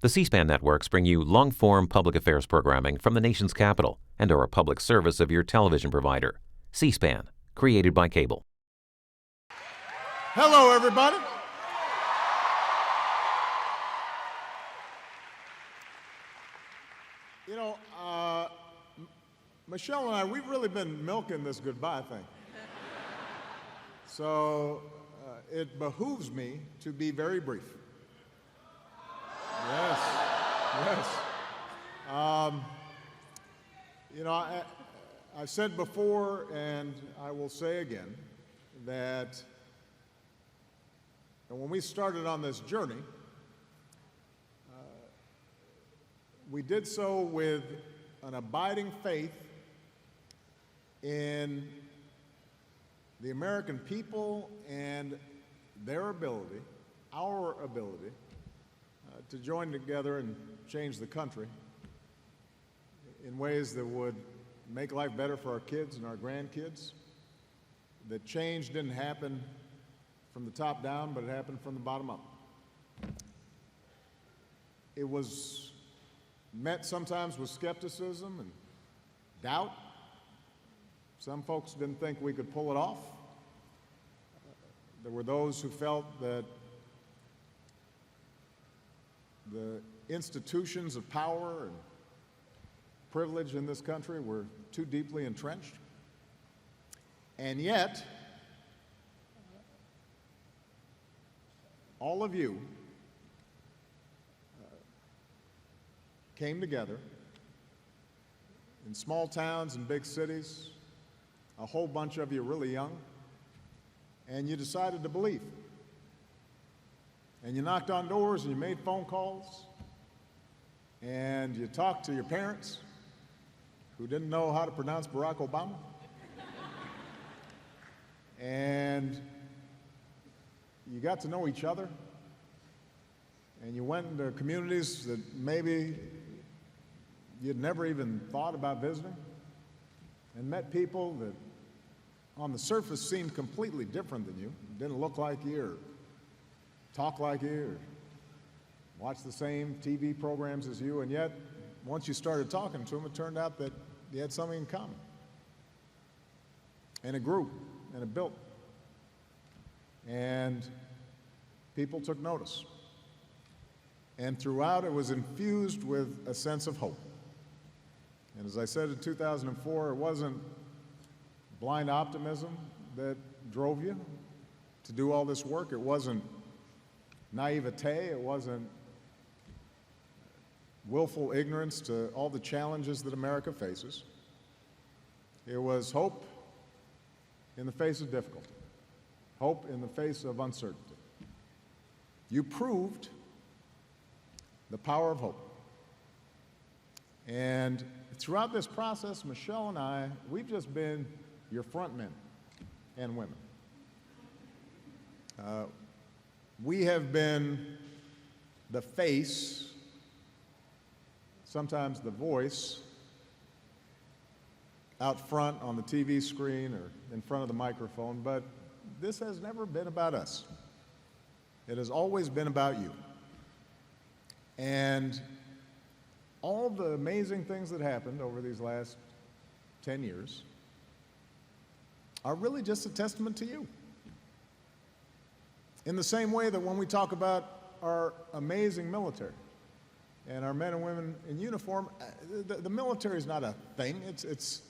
The C-SPAN networks bring you long-form public affairs programming from the nation's capital and are a public service of your television provider. C-SPAN, created by cable. Hello, everybody. You know, Michelle and I, we've really been milking this goodbye thing. So it behooves me to be very brief. Yes, yes. You know, I've said before, and I will say again, that when we started on this journey, we did so with an abiding faith in the American people and their ability, our ability, to join together and change the country in ways that would make life better for our kids and our grandkids. That change didn't happen from the top down, but it happened from the bottom up. It was met sometimes with skepticism and doubt. Some folks didn't think we could pull it off. There were those who felt that the institutions of power and privilege in this country were too deeply entrenched. And yet, all of you came together in small towns and big cities, a whole bunch of you really young, and you decided to believe. And you knocked on doors and you made phone calls and you talked to your parents who didn't know how to pronounce Barack Obama. And you got to know each other, and you went into communities that maybe you'd never even thought about visiting, and met people that on the surface seemed completely different than you, didn't look like you or talk like you or watch the same TV programs as you, and yet once you started talking to them, it turned out that you had something in common. And it grew, and it built. And people took notice. And throughout, it was infused with a sense of hope. And as I said in 2004, it wasn't blind optimism that drove you to do all this work. It wasn't naivete. It wasn't willful ignorance to all the challenges that America faces. It was hope in the face of difficulty, hope in the face of uncertainty. You proved the power of hope. And throughout this process, Michelle and I, we've just been your front men and women. We have been the face, sometimes the voice, out front on the TV screen or in front of the microphone, but this has never been about us. It has always been about you. And all the amazing things that happened over these last 10 years are really just a testament to you. In the same way that when we talk about our amazing military and our men and women in uniform, the military is not a thing. It's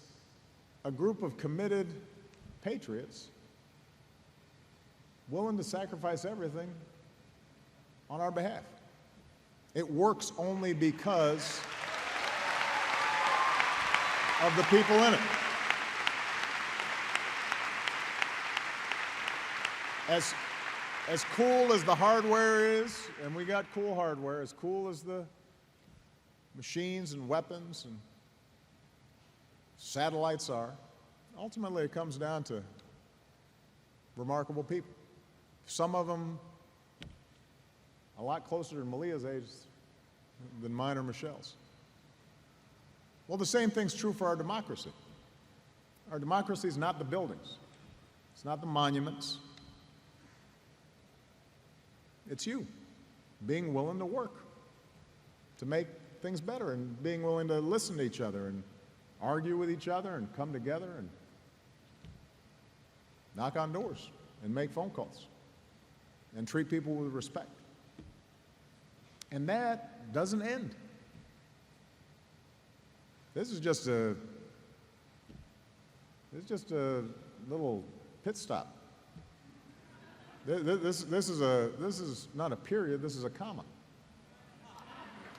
a group of committed patriots willing to sacrifice everything on our behalf. It works only because of the people in it. As cool as the hardware is, and we got cool hardware, as cool as the machines and weapons and satellites are, ultimately it comes down to remarkable people. Some of them a lot closer to Malia's age than mine or Michelle's. Well, the same thing's true for our democracy. Our democracy is not the buildings. It's not the monuments. It's you being willing to work to make things better, and being willing to listen to each other and argue with each other and come together and knock on doors and make phone calls and treat people with respect. And that doesn't end. This is just a little pit stop. This is not a period, this is a comma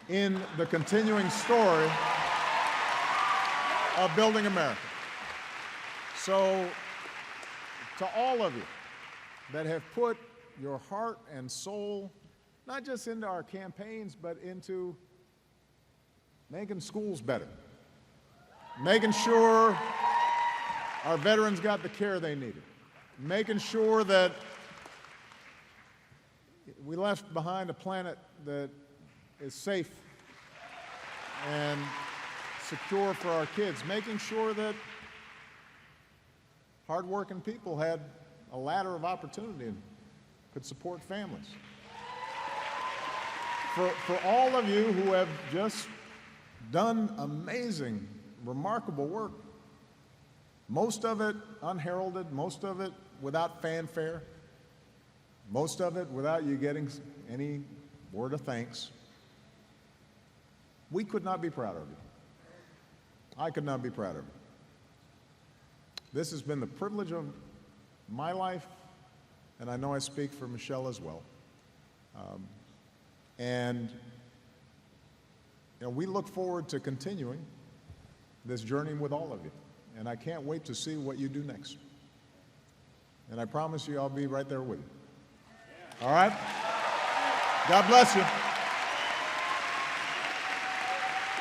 in the continuing story of building America. So, to all of you that have put your heart and soul not just into our campaigns, but into making schools better, making sure our veterans got the care they needed, making sure that we left behind a planet that is safe and secure for our kids, making sure that hardworking people had a ladder of opportunity and could support families. For all of you who have just done amazing, remarkable work, most of it unheralded, most of it without fanfare, most of it without you getting any word of thanks, we could not be prouder of you. I could not be prouder of you. This has been the privilege of my life, and I know I speak for Michelle as well. And we look forward to continuing this journey with all of you. And I can't wait to see what you do next. And I promise you I'll be right there with you. All right? God bless you.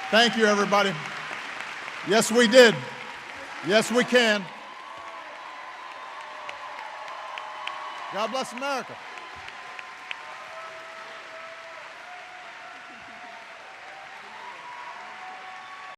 Thank you, everybody. Yes, we did. Yes, we can. God bless America.